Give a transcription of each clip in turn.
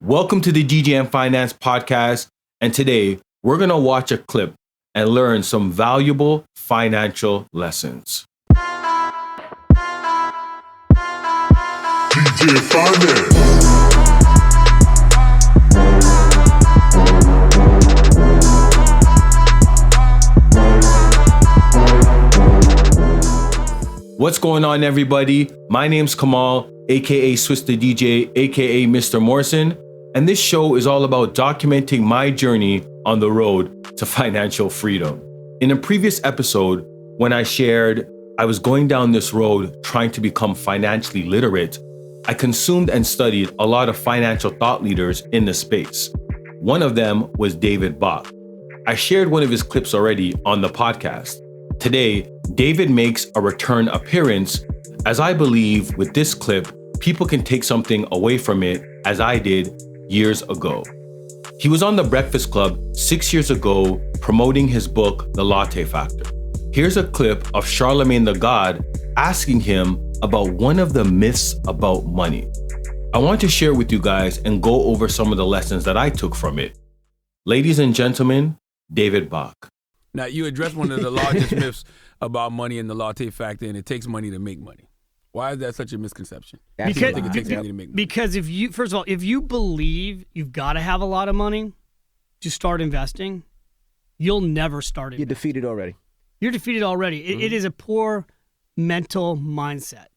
Welcome to the DGM Finance Podcast, and today we're going to watch a clip and learn some valuable financial lessons. DJ Finance. What's going on, everybody? My name's Kamal, aka Swiss the DJ, aka Mr. Morrison, and this show is all about documenting my journey on the road to financial freedom. In a previous episode, when I shared I was going down this road trying to become financially literate, I consumed and studied a lot of financial thought leaders in the space. One of them was David Bach. I shared one of his clips already on the podcast. Today, David makes a return appearance, as I believe with this clip, people can take something away from it, as I did years ago. He was on The Breakfast Club 6 years ago promoting his book, The Latte Factor. Here's a clip of Charlemagne the God asking him about one of the myths about money. I want to share with you guys and go over some of the lessons that I took from it. Ladies and gentlemen, David Bach. Now, you addressed one of the largest myths about money in the latte factor, and it takes money to make money. Why is that such a misconception? Because it takes money to make money. Because if you believe you've got to have a lot of money to start investing, you'll never start investing. You're defeated already. You're defeated already. It is a poor mental mindset.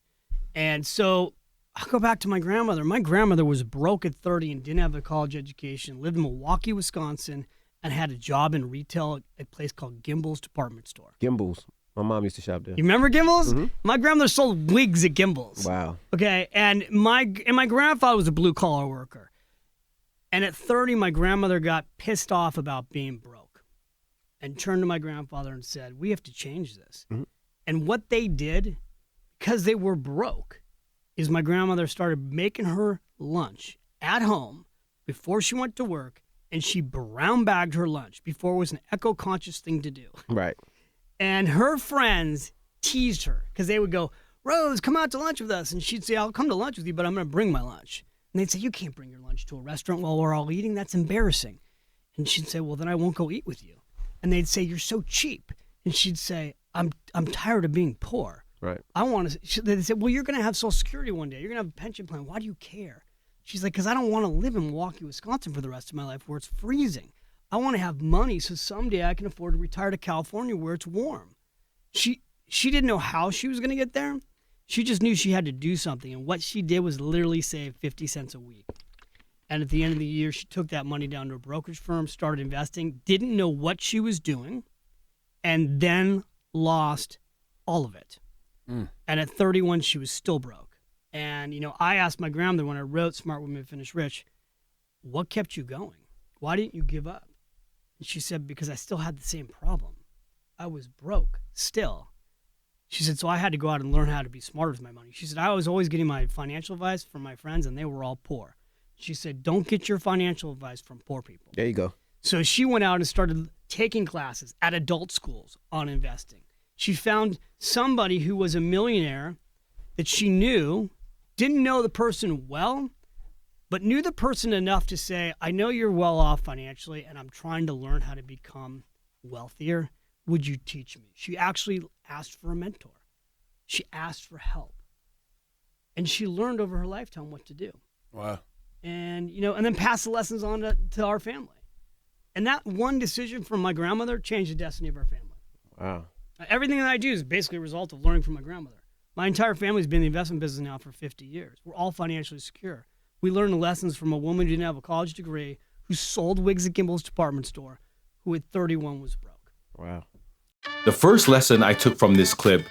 And so I'll go back to my grandmother. My grandmother was broke at 30 and didn't have a college education, lived in Milwaukee, Wisconsin, and had a job in retail at a place called Gimbel's Department Store. Gimbel's. My mom used to shop there. You remember Gimbel's? Mm-hmm. My grandmother sold wigs at Gimbel's. Wow. Okay, and my grandfather was a blue-collar worker. And at 30, my grandmother got pissed off about being broke and turned to my grandfather and said, we have to change this. Mm-hmm. And what they did, because they were broke, is my grandmother started making her lunch at home before she went to work, and she brown bagged her lunch before it was an eco-conscious thing to do. Right. And her friends teased her because they would go, Rose, come out to lunch with us. And she'd say, I'll come to lunch with you, but I'm going to bring my lunch. And they'd say, you can't bring your lunch to a restaurant while we're all eating. That's embarrassing. And she'd say, well, then I won't go eat with you. And they'd say, you're so cheap. And she'd say, I'm tired of being poor. Right. I want to. They'd say, well, you're going to have Social Security one day. You're going to have a pension plan. Why do you care? She's like, because I don't want to live in Milwaukee, Wisconsin for the rest of my life where it's freezing. I want to have money so someday I can afford to retire to California where it's warm. She didn't know how she was going to get there. She just knew she had to do something. And what she did was literally save 50 cents a week. And at the end of the year, she took that money down to a brokerage firm, started investing, didn't know what she was doing, and then lost all of it. And at 31, she was still broke. And, I asked my grandmother when I wrote Smart Women Finish Rich, what kept you going? Why didn't you give up? And she said, because I still had the same problem. I was broke still. She said, so I had to go out and learn how to be smarter with my money. She said, I was always getting my financial advice from my friends, and they were all poor. She said, don't get your financial advice from poor people. There you go. So she went out and started taking classes at adult schools on investing. She found somebody who was a millionaire that she knew, didn't know the person well, but knew the person enough to say, I know you're well off financially, and I'm trying to learn how to become wealthier. Would you teach me? She actually asked for a mentor. She asked for help. And she learned over her lifetime what to do. Wow. And, and then passed the lessons on to our family. And that one decision from my grandmother changed the destiny of our family. Wow. Everything that I do is basically a result of learning from my grandmother. My entire family's been in the investment business now for 50 years. We're all financially secure. We learned the lessons from a woman who didn't have a college degree, who sold wigs at Gimbel's Department Store, who at 31 was broke. Wow. The first lesson I took from this clip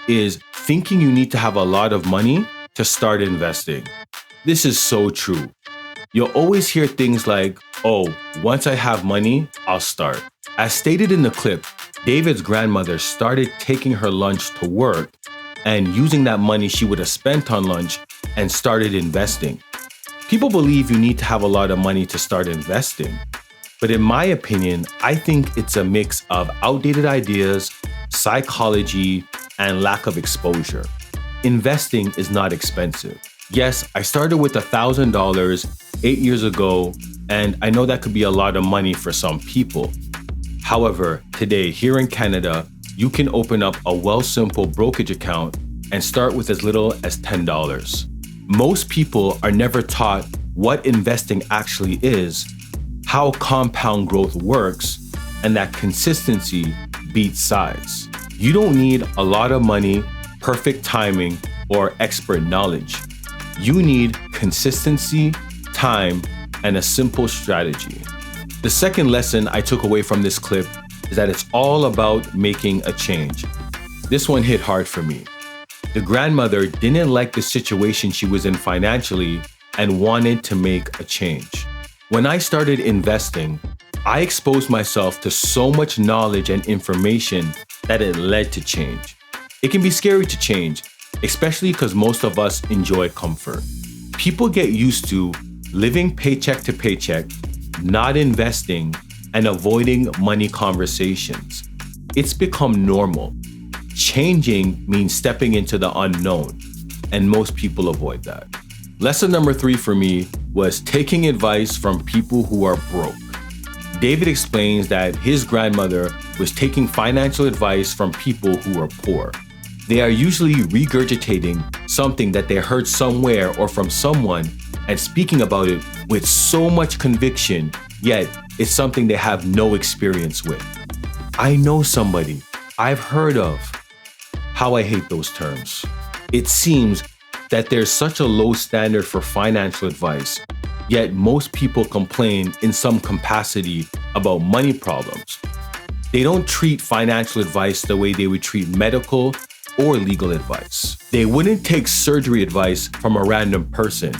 is thinking you need to have a lot of money to start investing. This is so true. You'll always hear things like, oh, once I have money, I'll start. As stated in the clip, David's grandmother started taking her lunch to work and using that money she would have spent on lunch and started investing. People believe you need to have a lot of money to start investing. But in my opinion, I think it's a mix of outdated ideas, psychology, and lack of exposure. Investing is not expensive. Yes, I started with $1,000 8 years ago, and I know that could be a lot of money for some people. However, today here in Canada, you can open up a Wealthsimple brokerage account and start with as little as $10. Most people are never taught what investing actually is, how compound growth works, and that consistency beats size. You don't need a lot of money, perfect timing, or expert knowledge. You need consistency, time, and a simple strategy. The second lesson I took away from this clip is that it's all about making a change. This one hit hard for me. The grandmother didn't like the situation she was in financially and wanted to make a change. When I started investing, I exposed myself to so much knowledge and information that it led to change. It can be scary to change, especially because most of us enjoy comfort. People get used to living paycheck to paycheck, not investing, and avoiding money conversations. It's become normal. Changing means stepping into the unknown, and most people avoid that. Lesson number 3 for me was taking advice from people who are broke. David explains that his grandmother was taking financial advice from people who are poor. They are usually regurgitating something that they heard somewhere or from someone and speaking about it with so much conviction, yet it's something they have no experience with. I know somebody, I've heard of. How I hate those terms. It seems that there's such a low standard for financial advice, yet most people complain in some capacity about money problems. They don't treat financial advice the way they would treat medical or legal advice. They wouldn't take surgery advice from a random person.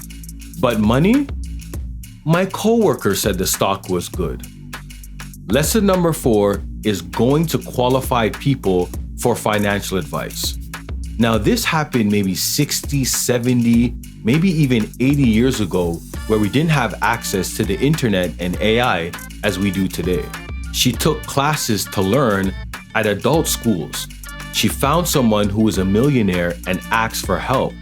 But money? My coworker said the stock was good. Lesson number 4 is going to qualified people for financial advice. Now, this happened maybe 60, 70, maybe even 80 years ago, where we didn't have access to the internet and AI as we do today. She took classes to learn at adult schools. She found someone who was a millionaire and asked for help.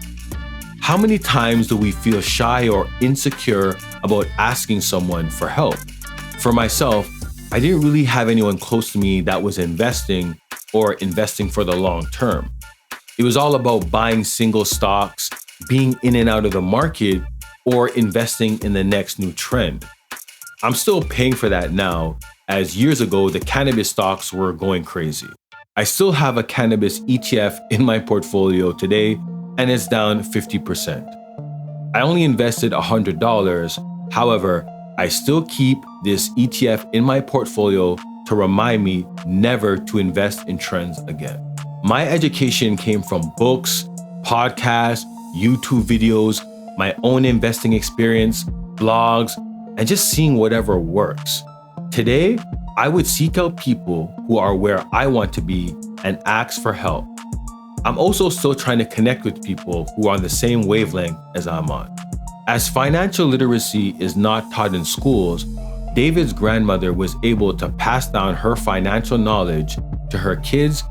How many times do we feel shy or insecure about asking someone for help? For myself, I didn't really have anyone close to me that was investing or investing for the long term. It was all about buying single stocks, being in and out of the market, or investing in the next new trend. I'm still paying for that now, as years ago the cannabis stocks were going crazy. I still have a cannabis ETF in my portfolio today, and it's down 50%. I only invested $100. However, I still keep this ETF in my portfolio to remind me never to invest in trends again. My education came from books, podcasts, YouTube videos, my own investing experience, blogs, and just seeing whatever works. Today, I would seek out people who are where I want to be and ask for help. I'm also still trying to connect with people who are on the same wavelength as I'm on. As financial literacy is not taught in schools, David's grandmother was able to pass down her financial knowledge to her kids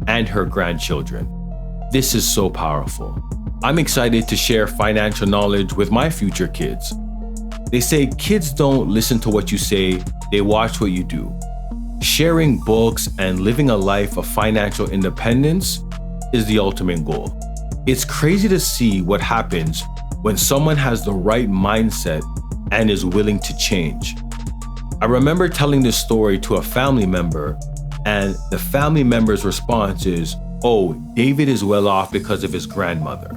and her grandchildren. This is so powerful. I'm excited to share financial knowledge with my future kids. They say kids don't listen to what you say, they watch what you do. Sharing books and living a life of financial independence is the ultimate goal. It's crazy to see what happens when someone has the right mindset and is willing to change. I remember telling this story to a family member, and the family member's response is, "Oh, David is well off because of his grandmother."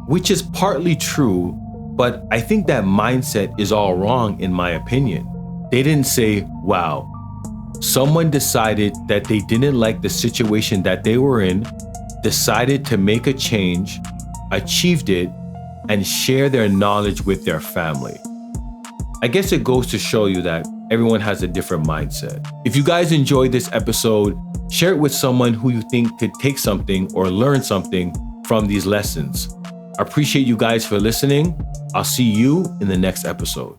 Which is partly true, but I think that mindset is all wrong in my opinion. They didn't say, wow, someone decided that they didn't like the situation that they were in, decided to make a change, achieved it, and share their knowledge with their family. I guess it goes to show you that everyone has a different mindset. If you guys enjoyed this episode, share it with someone who you think could take something or learn something from these lessons. I appreciate you guys for listening. I'll see you in the next episode.